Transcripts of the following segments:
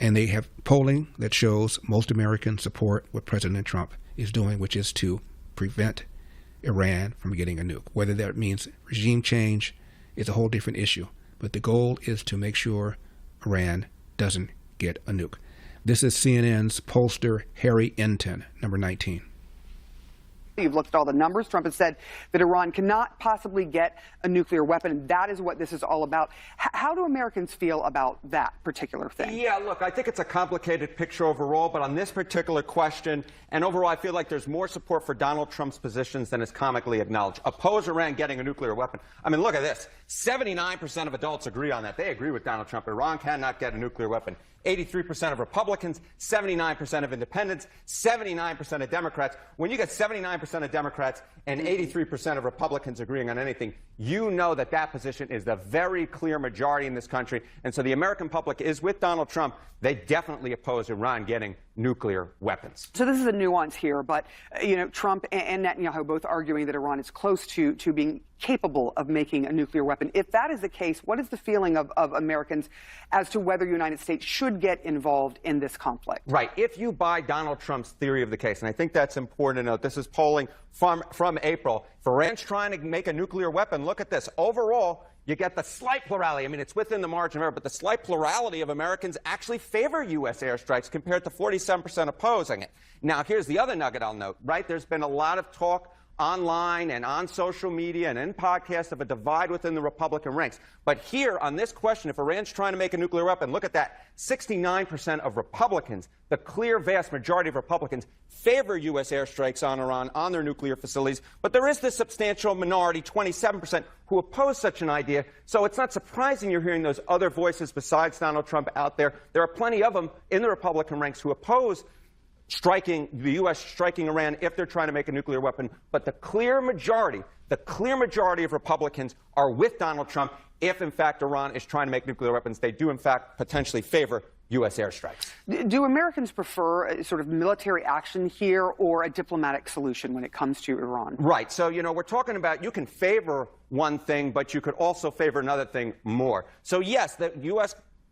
And they have polling that shows most Americans support what President Trump is doing, which is to prevent Iran from getting a nuke. Whether that means regime change is a whole different issue. But the goal is to make sure Iran doesn't get a nuke. This is CNN's pollster Harry Enton, number 19. You've looked at all the numbers. Trump has said that Iran cannot possibly get a nuclear weapon, and that is what this is all about. How do Americans feel about that particular thing? Yeah, look, I think it's a complicated picture overall, but on this particular question, and overall, I feel like there's more support for Donald Trump's positions than is comically acknowledged. Oppose Iran getting a nuclear weapon. I mean, look at this. 79% of adults agree on that. They agree with Donald Trump. Iran cannot get a nuclear weapon. 83% of Republicans, 79% of independents, 79% of Democrats. When you get 79% of Democrats and 83% of Republicans agreeing on anything, you know that that position is the very clear majority in this country. And so the American public is with Donald Trump. They definitely oppose Iran getting nuclear weapons. So this is a nuance here, but, Trump and Netanyahu both arguing that Iran is close to being capable of making a nuclear weapon. If that is the case, what is the feeling of Americans as to whether the United States should get involved in this conflict? Right. If you buy Donald Trump's theory of the case, and I think that's important to note, this is polling from April. If Iran's trying to make a nuclear weapon, look at this. Overall, you get the slight plurality. I mean, it's within the margin of error, but the slight plurality of Americans actually favor U.S. airstrikes compared to 47% opposing it. Now, here's the other nugget I'll note, right? There's been a lot of talk online and on social media and in podcasts of a divide within the Republican ranks. But here, on this question, if Iran's trying to make a nuclear weapon, look at that. 69% of Republicans, the clear vast majority of Republicans, favor U.S. airstrikes on Iran, on their nuclear facilities. But there is this substantial minority, 27%, who oppose such an idea. So it's not surprising you're hearing those other voices besides Donald Trump out there. There are plenty of them in the Republican ranks who oppose the U.S. striking Iran if they're trying to make a nuclear weapon. But the clear majority of Republicans are with Donald Trump if, in fact, Iran is trying to make nuclear weapons. They do, in fact, potentially favor U.S. airstrikes. Do Americans prefer a sort of military action here or a diplomatic solution when it comes to Iran? Right. So, we're talking about you can favor one thing, but you could also favor another thing more. So, yes, the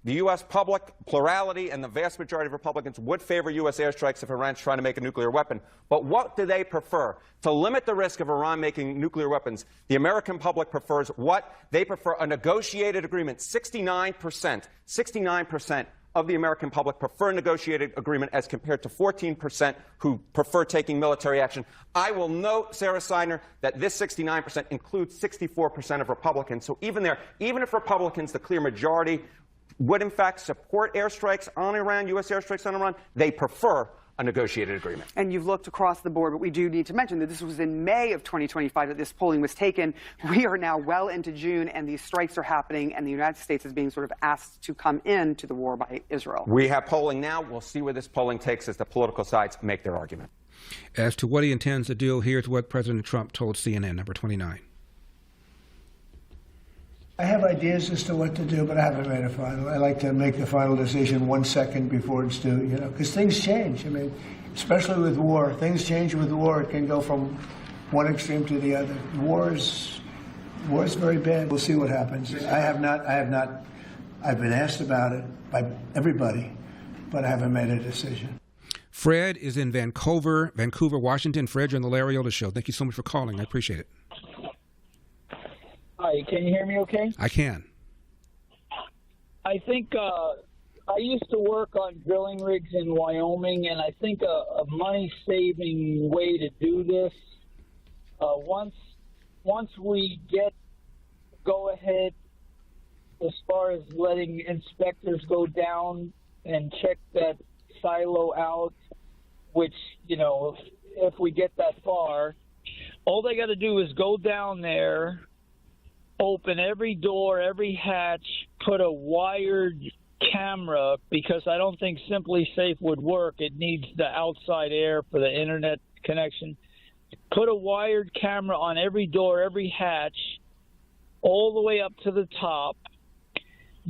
U.S. public plurality and the vast majority of Republicans would favor U.S. airstrikes if Iran's trying to make a nuclear weapon. But what do they prefer? To limit the risk of Iran making nuclear weapons, the American public prefers what? They prefer a negotiated agreement. 69% of the American public prefer a negotiated agreement as compared to 14% who prefer taking military action. I will note, Sarah Seidner, that this 69% includes 64% of Republicans. So even if Republicans, the clear majority, would in fact support airstrikes on Iran, U.S. airstrikes on Iran, they prefer a negotiated agreement. And you've looked across the board, but we do need to mention that this was in May of 2025 that this polling was taken. We are now well into June, and these strikes are happening, and the United States is being sort of asked to come into the war by Israel. We have polling now. We'll see where this polling takes as the political sides make their argument. As to what he intends to do, here's what President Trump told CNN, number 29. I have ideas as to what to do, but I haven't made a final. I like to make the final decision 1 second before it's due, because things change. I mean, especially with war, things change with war. It can go from one extreme to the other. War is very bad. We'll see what happens. I've been asked about it by everybody, but I haven't made a decision. Fred is in Vancouver, Washington. Fred, you're on the Larry Elder Show. Thank you so much for calling. I appreciate it. Hi, can you hear me okay? I can. I think I used to work on drilling rigs in Wyoming, and I think a money-saving way to do this, once we go ahead as far as letting inspectors go down and check that silo out, which, if we get that far, all they got to do is go down there, open every door, every hatch, put a wired camera, because I don't think Simply Safe would work. It needs the outside air for the internet connection. Put a wired camera on every door, every hatch, all the way up to the top.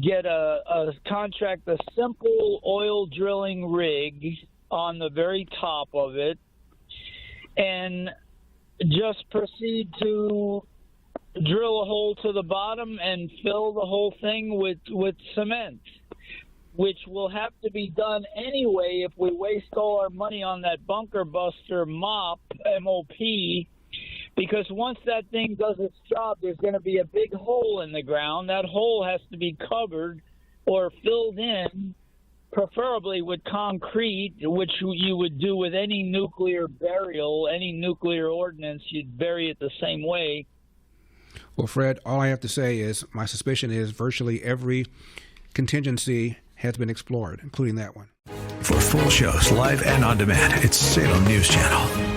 Get a simple oil drilling rig on the very top of it, and just proceed to drill a hole to the bottom and fill the whole thing with cement. which will have to be done anyway if we waste all our money on that bunker buster MOP, M-O-P, because once that thing does its job, there's going to be a big hole in the ground. That hole has to be covered or filled in, preferably with concrete, which you would do with any nuclear burial, any nuclear ordnance. You'd bury it the same way. Well, Fred, all I have to say is my suspicion is virtually every contingency has been explored, including that one. For full shows, live and on demand, it's Salem News Channel.